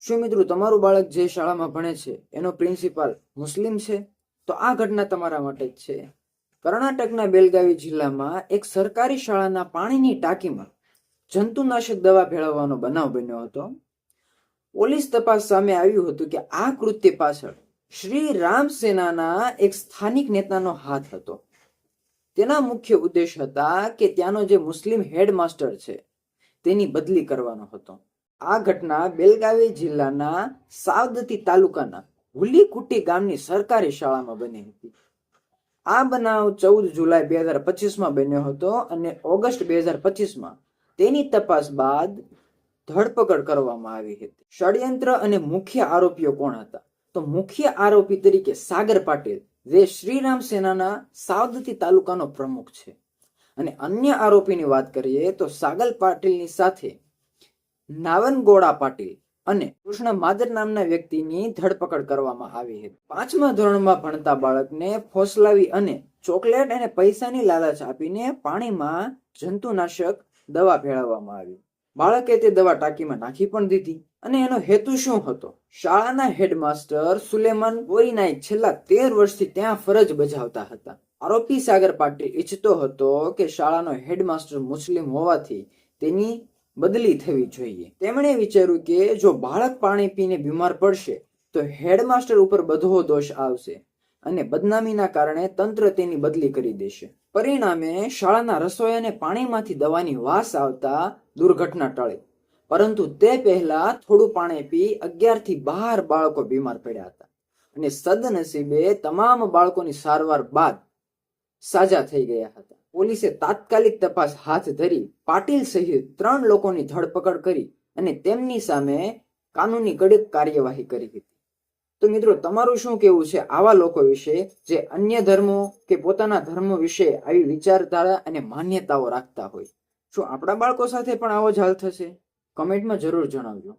શું મિત્રો તમારું બાળક જે શાળામાં ભણે છે એનો પ્રિન્સિપાલ મુસ્લિમ છે? તો આ ઘટના તમારા માટે જ છે. કર્ણાટકના બેલગાવી જિલ્લામાં એક સરકારી શાળાના પાણીની ટાંકીમાં જંતુનાશક દવા ભેળવવાનો બનાવ બન્યો હતો. પોલીસ તપાસ સામે આવ્યું હતું કે આ કૃત્ય પાછળ શ્રી રામ સેનાના એક સ્થાનિક નેતાનો હાથ હતો. તેના મુખ્ય ઉદ્દેશ હતા કે ત્યાંનો જે મુસ્લિમ હેડમાસ્ટર છે તેની બદલી કરવાનો હતો. આ ઘટના બેલગાવી જિલ્લાના સાવદત્તી તાલુકાના હુલીકુટી ગામની સરકારી શાળામાં બની હતી. આ બનાવ 14 જુલાઈ 2025માં બન્યો હતો અને ઓગસ્ટ 2025માં તેની તપાસ બાદ ધરપકડ કરવામાં આવી હતી. ષડયંત્ર અને મુખ્ય આરોપીઓ કોણ હતા? તો મુખ્ય આરોપી તરીકે સાગર પાટીલ, જે શ્રીરામ સેનાના સાવદત્તી તાલુકાનો પ્રમુખ છે. અને અન્ય આરોપીની વાત કરીએ તો સાગર પાટીલની સાથે નાવનગોડા પાટીલ અને કૃષ્ણ માદર નામના વ્યક્તિની ધરપકડ કરવામાં આવી હતી. 5મા ધોરણમાં ભણતા બાળકને ફોસલાવી અને ચોકલેટ અને પૈસાની લાલચ આપીને પાણીમાં જંતુનાશક દવા ભેળવવામાં આવી. બાળકે તે દવા ટાંકીમાં નાખી પણ દીધી. અને એનો હેતુ શું હતો? શાળાના હેડમાસ્ટર સુલેમાન બોરીનાઈક છેલ્લા 13 વર્ષથી ત્યાં ફરજ બજાવતા હતા. આરોપી સાગર પાટીલ ઈચ્છતો હતો કે શાળાનો હેડમાસ્ટર મુસ્લિમ હોવાથી તેની બદલી થવી જોઈએ. તેમણે વિચાર્યું કે જો બાળક પાણી પીને બીમાર પડશે તો હેડમાસ્ટર ઉપર બધો દોષ આવશે અને બદનામીના કારણે તંત્ર તેની બદલી કરી દેશે. પરિણામે શાળાના રસોઈયાને પાણીમાંથી દવાની વાસ આવતા દુર્ઘટના ટળી. પરંતુ તે પહેલા થોડું પાણી પી 11 થી 12 બાળકો બીમાર પડ્યા હતા અને સદનસીબે તમામ બાળકોની સારવાર બાદ સાજા થઈ ગયા હતા. પોલીસે તાત્કાલિક તપાસ હાથ ધરી પાટીલ સહિત 3 લોકોની ધરપકડ કરી અને તેમની સામે કાનૂની કડક કાર્યવાહી કરી હતી. તો મિત્રો, તમારું શું કહેવું છે આવા લોકો વિશે જે અન્ય ધર્મો કે પોતાના ધર્મ વિશે આવી વિચારધારા અને માન્યતાઓ રાખતા હોય? શું આપણા બાળકો સાથે પણ આવો જ હાલ થશે? કમેન્ટમાં જરૂર જણાવજો.